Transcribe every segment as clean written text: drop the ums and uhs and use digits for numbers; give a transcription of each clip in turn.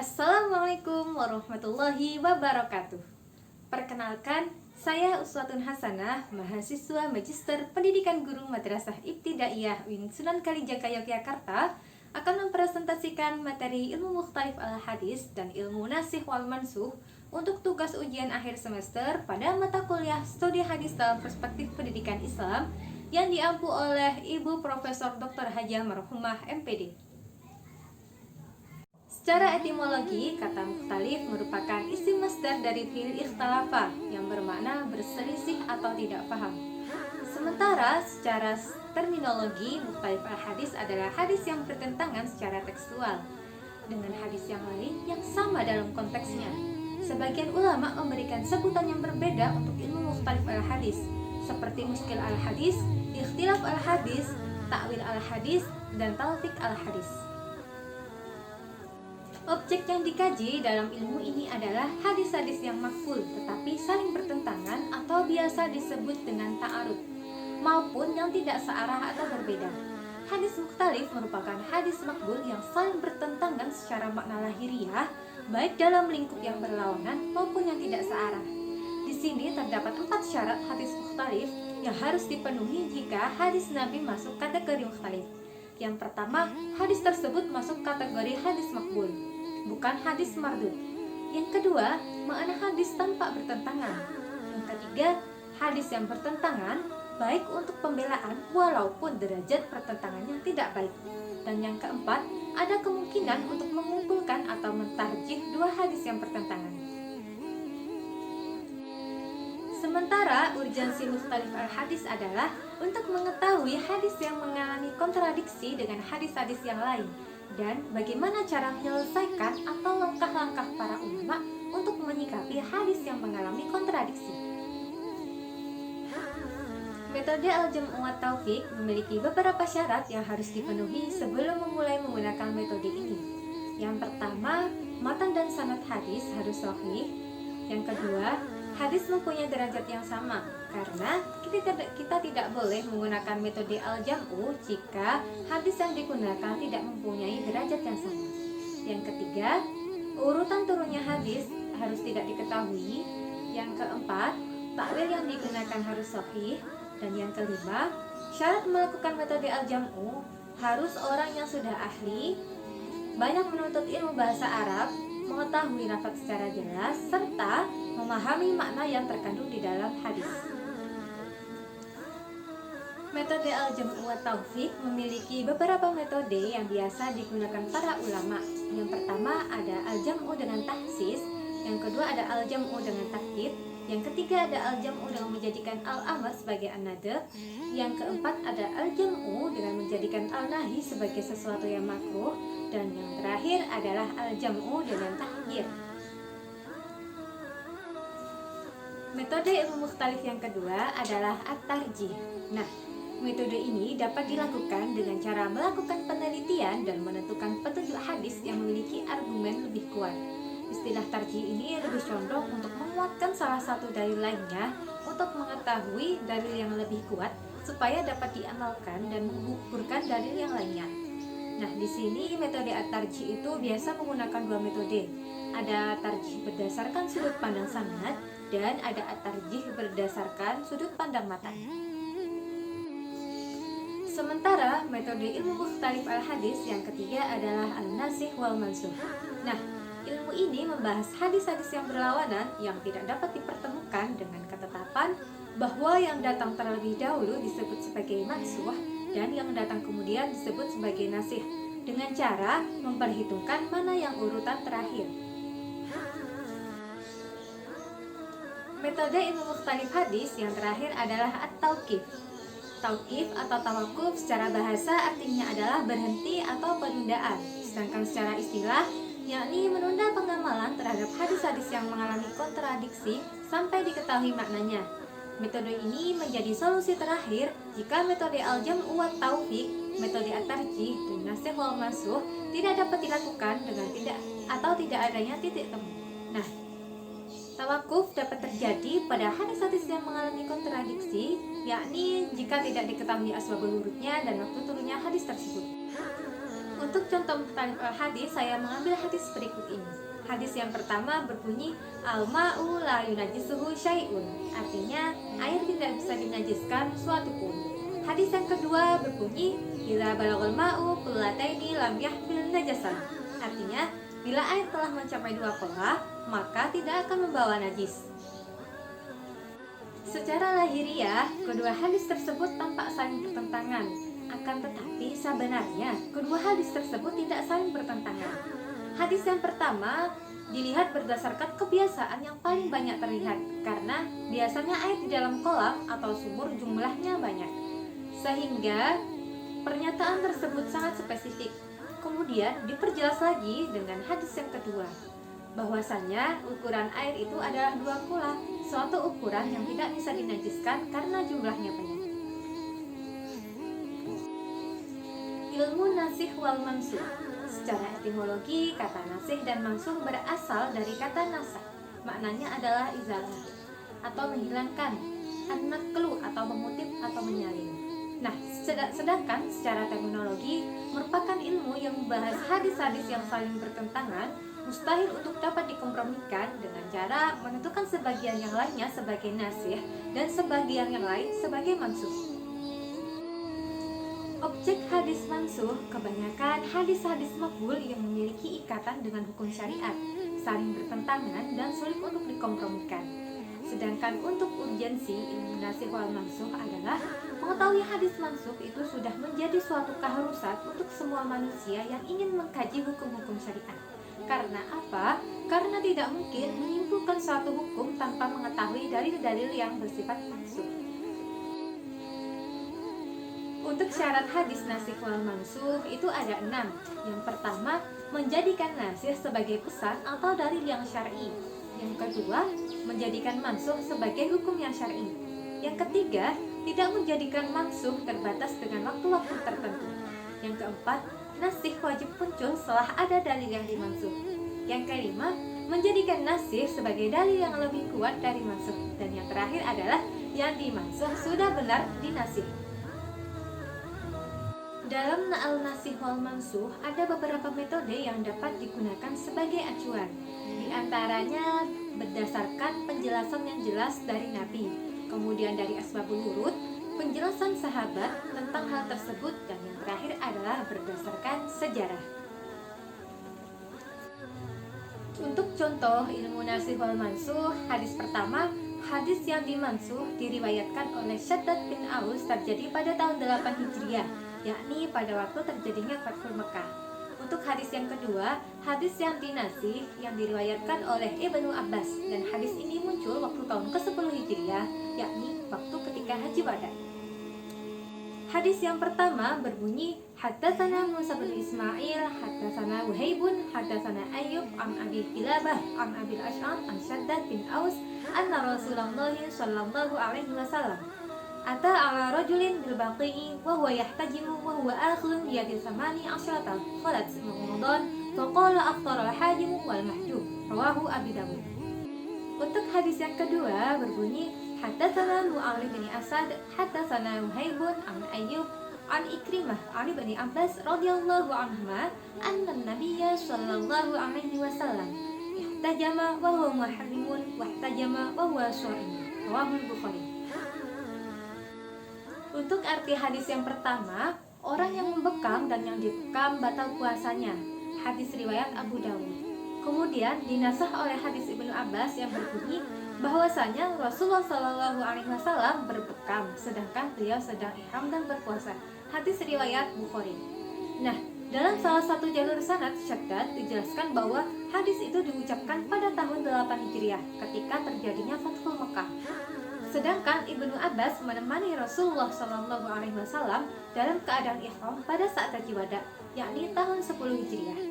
Assalamualaikum warahmatullahi wabarakatuh. Perkenalkan, saya Uswatun Hasanah, mahasiswa Magister Pendidikan Guru Madrasah Ibtidaiyah UIN Sunan Kalijaga Yogyakarta, akan mempresentasikan materi ilmu mukhtalif al-hadis dan ilmu nasikh wal mansuh untuk tugas ujian akhir semester pada mata kuliah studi hadis dalam perspektif pendidikan Islam yang diampu oleh Ibu Profesor Dr. Hajah Marhumah MPD. Secara etimologi, kata mukhtalif merupakan isim masdar dari fi'il ikhtalafa yang bermakna berselisih atau tidak paham. Sementara secara terminologi, mukhtalif al-hadis adalah hadis yang bertentangan secara tekstual dengan hadis yang lain yang sama dalam konteksnya. Sebagian ulama memberikan sebutan yang berbeda untuk ilmu mukhtalif al-hadis, seperti muskil al-hadis, ikhtilaf al-hadis, ta'wil al-hadis, dan talfiq al-hadis. Objek yang dikaji dalam ilmu ini adalah hadis-hadis yang makbul tetapi saling bertentangan atau biasa disebut dengan ta'arud, maupun yang tidak searah atau berbeda. Hadis mukhtalif merupakan hadis makbul yang saling bertentangan secara makna lahiriah, baik dalam lingkup yang berlawanan maupun yang tidak searah. Di sini terdapat 4 syarat hadis mukhtalif yang harus dipenuhi jika hadis Nabi masuk kategori mukhtalif. Yang pertama, hadis tersebut masuk kategori hadis makbul, bukan hadis mardud. Yang kedua, makna hadis tanpa bertentangan. Yang ketiga, hadis yang bertentangan baik untuk pembelaan walaupun derajat pertentangannya tidak baik. Dan yang keempat, ada kemungkinan untuk mengumpulkan atau mentarjih 2 hadis yang bertentangan. Sementara urgensi mukhtalif al-hadis adalah untuk mengetahui hadis yang mengalami kontradiksi dengan hadis-hadis yang lain, dan bagaimana cara menyelesaikan atau langkah-langkah para ulama untuk menyikapi hadis yang mengalami kontradiksi. Metode al-jam'u wa taufiq memiliki beberapa syarat yang harus dipenuhi sebelum memulai menggunakan metode ini. Yang pertama, matan dan sanad hadis harus sahih. Yang kedua, hadis mempunyai derajat yang sama, karena kita tidak boleh menggunakan metode al-jam'u jika hadis yang digunakan tidak mempunyai derajat yang sama. Yang ketiga, urutan turunnya hadis harus tidak diketahui. Yang keempat, takwil yang digunakan harus sahih. Dan yang kelima, syarat melakukan metode al-jam'u harus orang yang sudah ahli, banyak menuntut ilmu bahasa Arab, mengetahui lafaz secara jelas, serta memahami makna yang terkandung di dalam hadis. Metode al-jam'u wa taufiq memiliki beberapa metode yang biasa digunakan para ulama. Yang pertama ada al-jam'u dengan tahsis, yang kedua ada al-jam'u dengan takkid, yang ketiga ada al-jam'u dengan menjadikan al-amr sebagai an-nadab, yang keempat ada al-jam'u dengan menjadikan al-nahi sebagai sesuatu yang makruh, dan yang terakhir adalah al-jam'u dengan tahyir. Metode ilmu mukhtalif yang kedua adalah at-tarjih. Nah, metode ini dapat dilakukan dengan cara melakukan penelitian dan menentukan petunjuk hadis yang memiliki argumen lebih kuat. Istilah tarjih ini lebih condong untuk menguatkan salah satu dalil lainnya untuk mengetahui dalil yang lebih kuat supaya dapat diamalkan dan menggugurkan dalil yang lainnya. Nah, di sini metode at-tarjih itu biasa menggunakan 2 metode. Ada tarjih berdasarkan sudut pandang sanad dan ada at-tarjih berdasarkan sudut pandang matan. Sementara metode ilmu mukhtalif al-hadis yang ketiga adalah an-nasikh wal mansuh. Nah, ilmu ini membahas hadis-hadis yang berlawanan yang tidak dapat dipertemukan dengan ketetapan bahwa yang datang terlebih dahulu disebut sebagai mansuh dan yang datang kemudian disebut sebagai nasikh, dengan cara memperhitungkan mana yang urutan terakhir. Metode ilmu mukhtalif hadis yang terakhir adalah at-tauqif. Tauqif atau tawakuf secara bahasa artinya adalah berhenti atau penundaan, sedangkan secara istilah yakni menunda pengamalan terhadap hadis-hadis yang mengalami kontradiksi sampai diketahui maknanya. Metode ini menjadi solusi terakhir jika metode al-jam'u wa taufiq, metode at-tarjih, dan nasikh wal mansuh tidak dapat dilakukan dengan tidak adanya titik temu. Nah, tawakuf dapat terjadi pada hadis-hadis yang mengalami kontradiksi, yakni jika tidak diketahui asbabul wurudnya dan waktu turunnya hadis tersebut. Untuk contoh muktalif al-hadis, saya mengambil hadis berikut ini. Hadis yang pertama berbunyi al-ma'u la yunajjisuhu syai'un, artinya air tidak bisa dinajiskan suatu pun. Hadis yang kedua berbunyi bila balaghal ma'u qullataini lam yahmil najasan, artinya bila air telah mencapai 2 qullah maka tidak akan membawa najis. Secara lahiriah, kedua hadis tersebut tampak saling bertentangan. Akan tetapi sebenarnya kedua hadis tersebut tidak saling bertentangan. Hadis yang pertama dilihat berdasarkan kebiasaan yang paling banyak terlihat, karena biasanya air di dalam kolam atau sumur jumlahnya banyak, sehingga pernyataan tersebut sangat spesifik. Kemudian diperjelas lagi dengan hadis yang kedua, bahwasannya ukuran air itu adalah 2 kula, suatu ukuran yang tidak bisa dinajiskan karena jumlahnya banyak. Ilmu nasih wal mansuh. Secara etimologi, kata nasih dan mansuh berasal dari kata nasah. Maknanya adalah izalah atau menghilangkan, an-naqlu atau mengutip atau menyalin. Nah, sedangkan secara terminologi merupakan ilmu yang membahas hadis-hadis yang saling bertentangan, mustahil untuk dapat dikompromikan dengan cara menentukan sebagian yang lainnya sebagai nasih dan sebagian yang lain sebagai mansuh. Objek hadis mansuh kebanyakan hadis-hadis maqbul yang memiliki ikatan dengan hukum syariat, saling bertentangan dan sulit untuk dikompromikan. Sedangkan untuk urgensi ilmu nasih wal mansuh adalah mengetahui hadis mansuh itu sudah menjadi suatu keharusan untuk semua manusia yang ingin mengkaji hukum-hukum syariat. Karena apa? Karena tidak mungkin menyimpulkan suatu hukum tanpa mengetahui dalil-dalil yang bersifat mansuh. Untuk syarat hadis nasih wal mansuh itu ada 6. Yang pertama, menjadikan nasih sebagai pesan atau dalil yang syar'i. Yang kedua, menjadikan mansuh sebagai hukum yang syar'i. Yang ketiga, tidak menjadikan mansuh terbatas dengan waktu-waktu tertentu. Yang keempat, nasih wajib muncul setelah ada dalil yang dimansuh. Yang kelima, menjadikan nasih sebagai dalil yang lebih kuat dari mansuh. Dan yang terakhir adalah yang dimansuh sudah benar dinasih. Dalam al-nasih wal mansuh ada beberapa metode yang dapat digunakan sebagai acuan. Di antaranya berdasarkan penjelasan yang jelas dari Nabi, kemudian dari asbabul wurud, penjelasan sahabat tentang hal tersebut, dan yang terakhir adalah berdasarkan sejarah. Untuk contoh ilmu nasih wal mansuh, hadis pertama, hadis yang dimansuh diriwayatkan oleh Syaddad bin Aus terjadi pada tahun 8 Hijriah, yakni pada waktu terjadinya Fathul Mekah. Untuk hadis yang kedua, hadis yang dinasih yang diriwayatkan oleh Ibnu Abbas, dan hadis ini muncul waktu tahun ke-10 Hijriah, yakni waktu ketika Haji Wada. Hadis yang pertama berbunyi haddatsana Musa bin Ismail, haddatsana Wahaibun, haddatsana Ayyub an Abi Kilabah an Abil Ash'am an Syaddad bin Aus anna Rasulullah sallallahu alaihi wasallam ata ala rajulin bil baqi'i wa huwa yahtajimu wa huwa akhirun bi yadi samani asyrata khalat Ramadan fa qala afṭara al-hajimu wal mahjum, rawahu Abi Dawud. Untuk hadis yang kedua berbunyi haddatsana Mu'awiyah bin Asad, haddatsana Wahaibun an Ayyub an Ikrimah an Ibnu Abbas radhiyallahu anhuma anna an-nabiyya sallallahu alaihi wasallam ihtajama wa huwa muharrimun wa ihtajama wa huwa sha'im, rawahu Bukhari. Untuk arti hadis yang pertama, orang yang membekam dan yang dibekam batal puasanya. Hadis riwayat Abu Dawud. Kemudian dinasah oleh hadis Ibnu Abbas yang berbunyi bahwasanya Rasulullah Shallallahu Alaihi Wasallam berbekam sedangkan beliau sedang ihram dan berpuasa. Hadis riwayat Bukhari. Nah, dalam salah satu jalur sanad Syaddad dijelaskan bahwa hadis itu diucapkan pada tahun 8 Hijriah ketika terjadinya Fathul Mekah. Sedangkan Ibnu Abbas menemani Rasulullah Shallallahu Alaihi Wasallam dalam keadaan ihram pada saat Haji Wada, yakni tahun 10 Hijriah.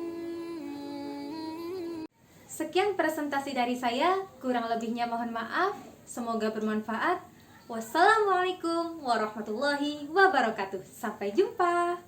Sekian presentasi dari saya, kurang lebihnya mohon maaf. Semoga bermanfaat. Wassalamualaikum warahmatullahi wabarakatuh. Sampai jumpa.